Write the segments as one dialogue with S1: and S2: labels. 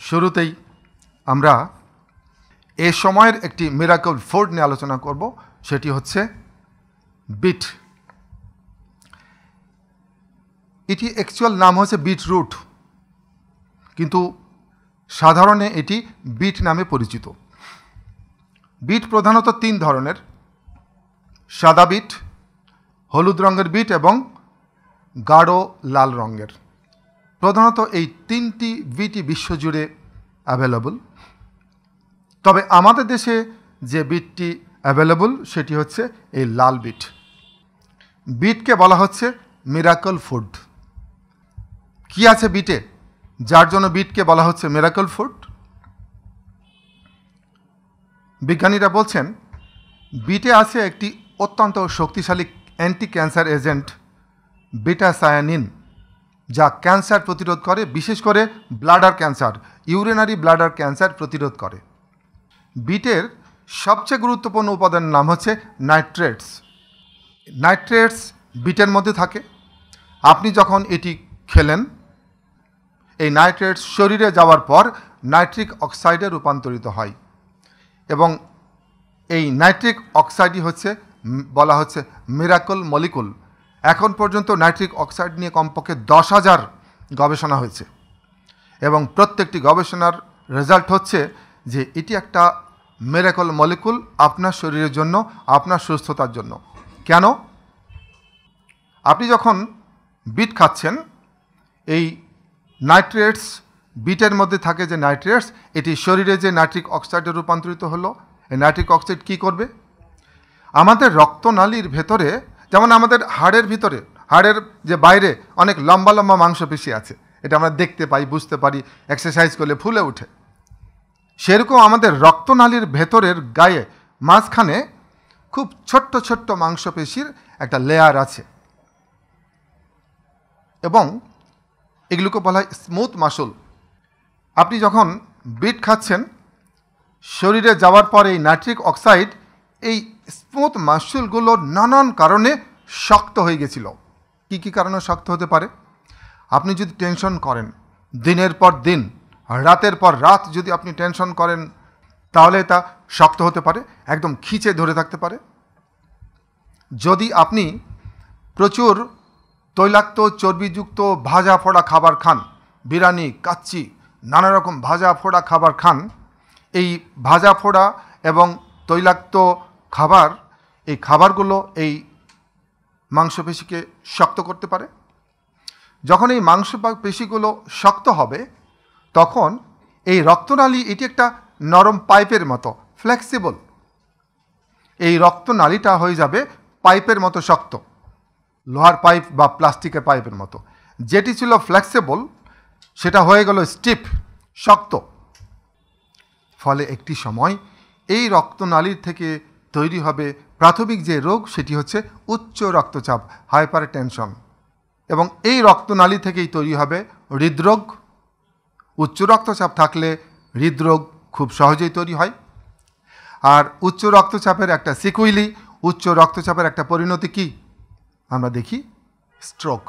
S1: শুরুতেই আমরা এই সময়ের একটি মিরাকল ফুড নিয়ে আলোচনা করব, সেটি হচ্ছে বিট। এটি অ্যাকচুয়াল নাম হচ্ছে বিটরুট, কিন্তু সাধারণে এটি বিট নামে পরিচিত। বিট প্রধানত তিন ধরনের: সাদা বিট, হলুদ রঙের বিট এবং গাঢ় লাল রঙের। প্রধানত এই তিনটি বিটই বিশ্বজুড়ে অ্যাভেলেবল। তবে আমাদের দেশে যে বিটটি অ্যাভেলেবল সেটি হচ্ছে এই লাল বিট। বিটকে বলা হচ্ছে মিরাকল ফুড। কি আছে বিটে যার জন্য বিটকে বলা হচ্ছে মিরাকল ফুড? বিজ্ঞানীরা বলছেন বিটে আছে একটি অত্যন্ত শক্তিশালী অ্যান্টি ক্যান্সার এজেন্ট বিটা সায়ানিন, যা ক্যান্সার প্রতিরোধ করে, বিশেষ করে bladder cancer, urinary bladder cancer প্রতিরোধ করে। বিটের সবচেয়ে গুরুত্বপূর্ণ উপাদানের নাম হচ্ছে নাইট্রেটস। নাইট্রেটস বিটের মধ্যে থাকে। আপনি যখন এটি খেলেন, এই নাইট্রেটস শরীরে যাওয়ার পর নাইট্রিক অক্সাইডে রূপান্তরিত হয় এবং এই নাইট্রিক অক্সাইডই হচ্ছে বলা হচ্ছে মিরাকল মলিকুল। এখন পর্যন্ত নাইট্রিক অক্সাইড নিয়ে কমপক্ষে 10,000 গবেষণা হয়েছে এবং প্রত্যেকটি গবেষণার রেজাল্ট হচ্ছে যে এটি একটা মিরাকল মলিকুল আপনার শরীরের জন্য, আপনার সুস্থতার জন্য। কেন? আপনি যখন বিট খাচ্ছেন, এই নাইট্রেটস, বিটের মধ্যে থাকে যে নাইট্রেটস, এটি শরীরে যে নাইট্রিক অক্সাইডে রূপান্তরিত হলো। এই নাইট্রিক অক্সাইড কী করবে? আমাদের রক্তনালীর ভেতরে, যেমন আমাদের হাড়ের ভিতরে, হাড়ের যে বাইরে অনেক লম্বা লম্বা মাংসপেশি আছে, এটা আমরা দেখতে পাই, বুঝতে পারি, এক্সারসাইজ করলে ফুলে ওঠে। সেরকম আমাদের রক্তনালীর ভেতরের গায়ে মাঝখানে খুব ছোট্ট ছোট্ট মাংসপেশির একটা লেয়ার আছে এবং এগুলোকে বলা হয় স্মুথ মাসল। আপনি যখন বিট খাচ্ছেন, শরীরে যাওয়ার পর এই নাইট্রিক অক্সাইড এই স্মুথ মাসলগুলো নানান কারণে শক্ত হয়ে গেছিল। কী কী কারণে শক্ত হতে পারে? আপনি যদি টেনশন করেন, দিনের পর দিন, রাতের পর রাত যদি আপনি টেনশন করেন, তাহলে তা শক্ত হতে পারে, একদম খিঁচে ধরে থাকতে পারে। যদি আপনি প্রচুর তৈলাক্ত চর্বিযুক্ত ভাজা ফোড়া খাবার খান, বিরিয়ানি, কাচ্চি, নানা রকম ভাজা ফোড়া খাবার খান, এই ভাজা ফোড়া এবং তৈলাক্ত খাবার, এই খাবারগুলো এই মাংসপেশিকে শক্ত করতে পারে। যখন এই মাংসপেশিগুলো শক্ত হবে, তখন এই রক্তনালী, এটি একটা নরম পাইপের মতো, ফ্লেক্সিবল। এই রক্তনালীটা হয়ে যাবে পাইপের মতো শক্ত, লোহার পাইপ বা প্লাস্টিকের পাইপের মতো। যেটি ছিল ফ্লেক্সিবল সেটা হয়ে গেল স্টিফ, শক্ত। ফলে একটি সময় এই রক্তনালীর থেকে তৈরি হবে প্রাথমিক যে রোগ, সেটি হচ্ছে উচ্চ রক্তচাপ, হাইপার টেনশন। এবং এই রক্তনালী থেকেই তৈরি হবে হৃদরোগ। উচ্চ রক্তচাপ থাকলে হৃদরোগ খুব সহজেই তৈরি হয়। আর উচ্চ রক্তচাপের একটা সিকুইলি, উচ্চ রক্তচাপের একটা পরিণতি কি আমরা দেখি? স্ট্রোক।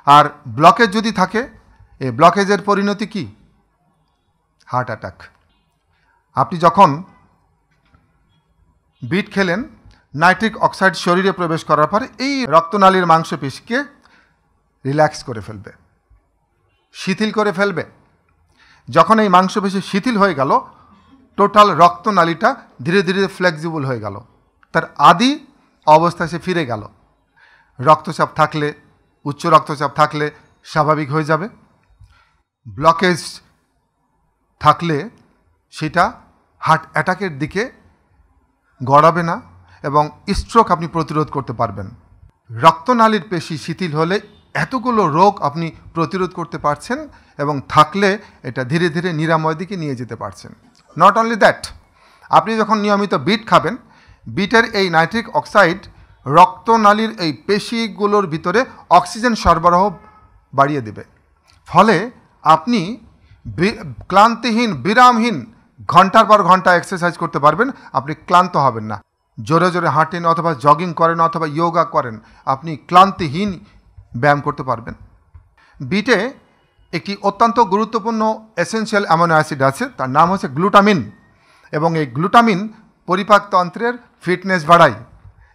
S1: আর ব্লকেজ যদি থাকে, এই ব্লকেজের পরিণতি কি? Heart attack. আপনি যখন বিট খেলেন, নাইট্রিক অক্সাইড শরীরে প্রবেশ করার পরে এই রক্তনালীর মাংসপেশিকে রিল্যাক্স করে ফেলবে, শিথিল করে ফেলবে। যখন এই মাংসপেশি শিথিল হয়ে গেল, টোটাল রক্তনালীটা ধীরে ধীরে ফ্লেক্সিবল হয়ে গেল, তার আদি অবস্থায় সে ফিরে গেল। রক্তচাপ থাকলে, উচ্চ রক্তচাপ থাকলে স্বাভাবিক হয়ে যাবে। ব্লকেজ থাকলে সেটা হার্ট অ্যাটাকের দিকে গড়াবে না এবং স্ট্রোক আপনি প্রতিরোধ করতে পারবেন। রক্তনালীর পেশি শিথিল হলে এতগুলো রোগ আপনি প্রতিরোধ করতে পারছেন এবং থাকলে এটা ধীরে ধীরে নিরাময় দিকে নিয়ে যেতে পারছেন। নট অনলি দ্যাট, আপনি যখন নিয়মিত বিট খাবেন, বিটের এই নাইট্রিক অক্সাইড রক্তনালীর এই পেশিগুলোর ভিতরে অক্সিজেন সরবরাহ বাড়িয়ে দেবে। ফলে আপনি ক্লান্তিহীন, বিরামহীন ঘন্টার পর ঘন্টা এক্সারসাইজ করতে পারবেন। আপনি ক্লান্ত হবেন না। জোরে জোরে হাঁটেন অথবা জগিং করেন অথবা যোগা করেন, আপনি ক্লান্তিহীন ব্যায়াম করতে পারবেন। বিটে একটি অত্যন্ত গুরুত্বপূর্ণ এসেনশিয়াল অ্যামিনো অ্যাসিড আছে, তার নাম হচ্ছে গ্লুটামিন। এবং এই গ্লুটামিন পরিপাকতন্ত্রের ফিটনেস বাড়ায়।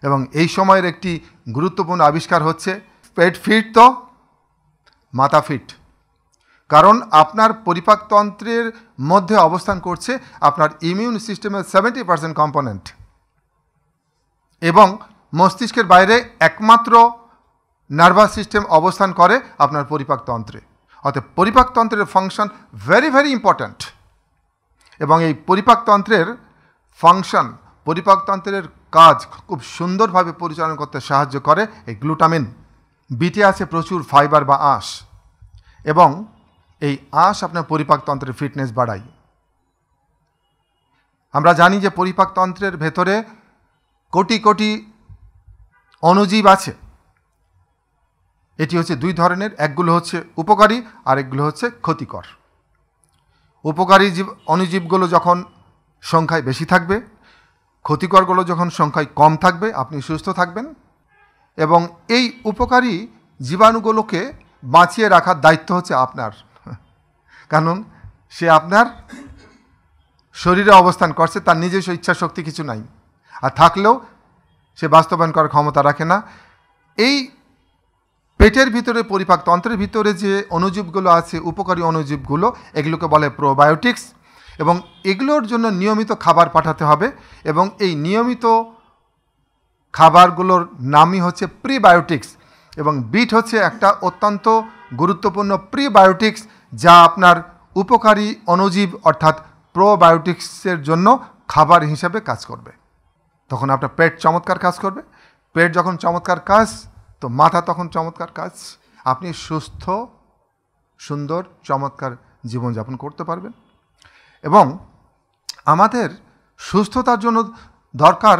S1: এবং এই সময়ের একটি গুরুত্বপূর্ণ আবিষ্কার হচ্ছে পেট ফিট তো মাথা ফিট। কারণ আপনার পরিপাকতন্ত্রের মধ্যে অবস্থান করছে আপনার ইমিউন সিস্টেমের 70% কম্পোনেন্ট, এবং মস্তিষ্কের বাইরে একমাত্র নার্ভাস সিস্টেম অবস্থান করে আপনার পরিপাকতন্ত্রে। অর্থাৎ পরিপাকতন্ত্রের ফাংশন ভেরি ভেরি ইম্পর্ট্যান্ট। এবং এই পরিপাকতন্ত্রের ফাংশন, পরিপাকতন্ত্রের কাজ খুব সুন্দরভাবে পরিচালনা করতে সাহায্য করে এই গ্লুটামিন। বিটে আছে প্রচুর ফাইবার বা আঁশ, এবং এই আঁশ আপনার পরিপাকতন্ত্রের ফিটনেস বাড়ায়। আমরা জানি যে পরিপাকতন্ত্রের ভেতরে কোটি কোটি অণুজীব আছে। এটি হচ্ছে দুই ধরনের, একগুলো হচ্ছে উপকারী আর একগুলো হচ্ছে ক্ষতিকর। উপকারী অণুজীবগুলো যখন সংখ্যায় বেশি থাকবে, ক্ষতিকরগুলো যখন সংখ্যায় কম থাকবে, আপনি সুস্থ থাকবেন। এবং এই উপকারী জীবাণুগুলোকে বাঁচিয়ে রাখার দায়িত্ব হচ্ছে আপনার, কারণ সে আপনার শরীরে অবস্থান করছে, তার নিজস্ব ইচ্ছাশক্তি কিছু নাই, আর থাকলেও সে বাস্তবায়ন করার ক্ষমতা রাখে না। এই পেটের ভিতরে, পরিপাকতন্ত্রের ভিতরে যে অণুজীবগুলো আছে, উপকারী অণুজীবগুলো, এগুলোকে বলে প্রোবায়োটিক্স। এবং এগুলোর জন্য নিয়মিত খাবার পাঠাতে হবে, এবং এই নিয়মিত খাবারগুলোর নামই হচ্ছে প্রিবায়োটিক্স। এবং বিট হচ্ছে একটা অত্যন্ত গুরুত্বপূর্ণ প্রিবায়োটিক্স, যা আপনার উপকারী অণুজীব অর্থাৎ প্রোবায়োটিক্সের জন্য খাবার হিসাবে কাজ করবে। তখন আপনার পেট চমৎকার কাজ করবে। পেট যখন চমৎকার কাজ, তো মাথা তখন চমৎকার কাজ। আপনি সুস্থ, সুন্দর, চমৎকার জীবনযাপন করতে পারবেন। এবং আমাদের সুস্থতার জন্য দরকার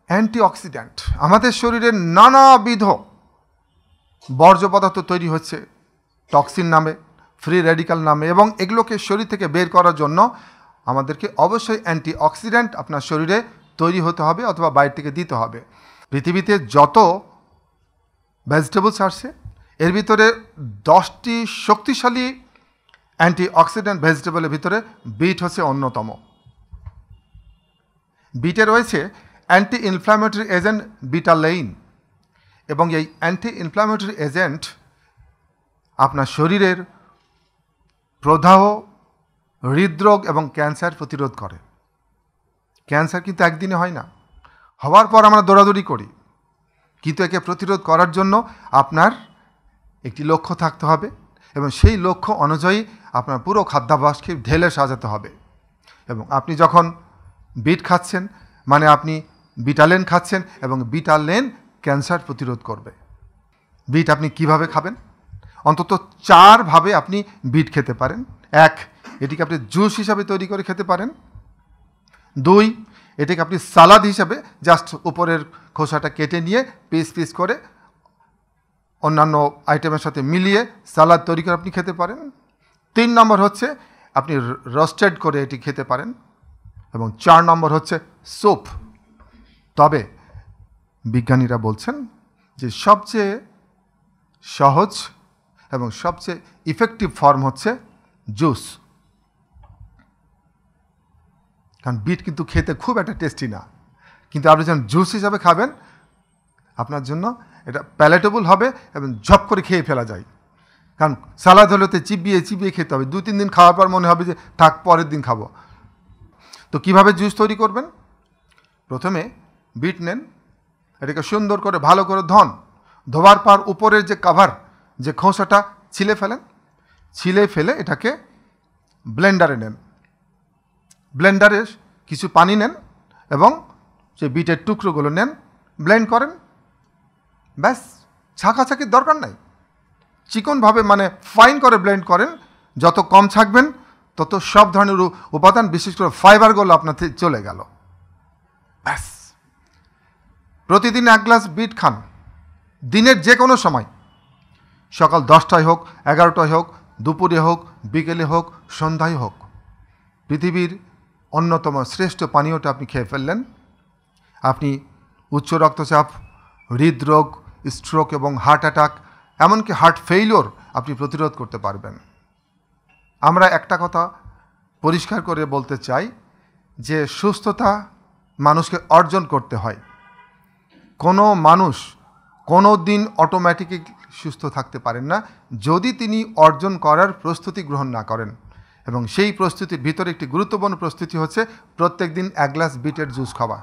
S1: অ্যান্টিঅক্সিডেন্ট। আমাদের শরীরে নানাবিধ বর্জ্য পদার্থ তৈরি হচ্ছে টক্সিন নামে, ফ্রি রেডিক্যাল নামে, এবং এগুলোকে শরীর থেকে বের করার জন্য আমাদেরকে অবশ্যই অ্যান্টিঅক্সিডেন্ট আপনার শরীরে তৈরি হতে হবে অথবা বাইরে থেকে দিতে হবে। পৃথিবীতে যত ভেজিটেবলস আসছে, এর ভিতরে 10টি শক্তিশালী অ্যান্টিঅক্সিডেন্ট ভেজিটেবলের ভিতরে বিট হচ্ছে অন্যতম। বিটে রয়েছে অ্যান্টি ইনফ্ল্যামেটরি এজেন্ট বিটালেইন, এবং এই অ্যান্টি ইনফ্ল্যামেটরি এজেন্ট আপনার শরীরের প্রদাহ, হৃদরোগ এবং ক্যান্সার প্রতিরোধ করে। ক্যান্সার কিন্তু একদিনে হয় না, হওয়ার পর আমরা দৌড়াদৌড়ি করি, কিন্তু একে প্রতিরোধ করার জন্য আপনার একটি লক্ষ্য থাকতে হবে, এবং সেই লক্ষ্য অনুযায়ী আপনার পুরো খাদ্যাভ্যাসকে ঢেলে সাজাতে হবে। এবং আপনি যখন বিট খাচ্ছেন, মানে আপনি বিটালেন খাচ্ছেন, এবং বিটালেন ক্যান্সার প্রতিরোধ করবে। বিট আপনি কিভাবে খাবেন? অন্তত 4 ভাবে আপনি বিট খেতে পারেন। 1, এটিকে আপনি জুস হিসাবে তৈরি করে খেতে পারেন। 2, এটাকে আপনি সালাদ হিসাবে জাস্ট উপরের খোসাটা কেটে নিয়ে পিস পিস করে অন্যান্য আইটেমের সাথে মিলিয়ে সালাদ তৈরি করে আপনি খেতে পারেন। 3 নম্বর হচ্ছে আপনি রোস্টেড করে এটি খেতে পারেন। এবং 4 নম্বর হচ্ছে স্যুপ। তবে বিজ্ঞানীরা বলছেন যে সবচেয়ে সহজ এবং সবচেয়ে ইফেক্টিভ ফর্ম হচ্ছে জুস। কারণ বিট কিন্তু খেতে খুব একটা টেস্টি না, কিন্তু আপনি যখন জুস হিসাবে খাবেন, আপনার জন্য এটা প্যালেটেবল হবে এবং ঝপ করে খেয়ে ফেলা যায়। কারণ সালাদ হলেতে চিবিয়ে চিবিয়ে খেতে হবে, 2-3 দিন খাওয়ার পর মনে হবে যে থাক, পরের দিন খাবো। তো কিভাবে জুস তৈরি করবেন? প্রথমে বিট নেন, এটাকে সুন্দর করে ভালো করে ধোবার পর উপরের যে কাভার, যে খোসাটা ছিলে ফেলেন। ছিলে ফেলে এটাকে ব্লেন্ডারে নেন। ব্লেন্ডারে কিছু পানি নেন এবং সেই বিটের টুকরোগুলো নেন, ব্লেন্ড করেন। ব্যাস, ছাঁকাছাঁকির দরকার নাই, চিকনভাবে মানে ফাইন করে ব্লেন্ড করেন। যত কম ছাঁকবেন তত সব ধরনের উপাদান, বিশেষ করে ফাইবারগুলো আপনার চলে গেল। ব্যাস, প্রতিদিন 1 গ্লাস বিট খান, দিনের যে কোনো সময়, সকাল 10টায় হোক, 11টায় হোক, দুপুরে হোক, বিকেলে হোক, সন্ধ্যায় হোক। পৃথিবীর অন্যতম শ্রেষ্ঠ পানীয়টা আপনি খেয়ে ফেললেন। আপনি উচ্চ রক্তচাপ, হৃদরোগ, স্ট্রোক এবং হার্ট অ্যাটাক এমনকি হার্ট ফেইলিওর আপনি প্রতিরোধ করতে পারবেন। আমরা একটা কথা পরিষ্কার করে বলতে চাই যে সুস্থতা মানুষকে অর্জন করতে হয়। কোনো মানুষ কোনো দিন অটোমেটিকলি সুস্থ থাকতে পারেন না যদি তিনি অর্জন করার প্রস্তুতি গ্রহণ না করেন। এবং সেই প্রস্তুতির ভিতরে একটি গুরুত্বপূর্ণ প্রস্তুতি হচ্ছে প্রত্যেক দিন 1 গ্লাস বিটের জুস খাওয়া।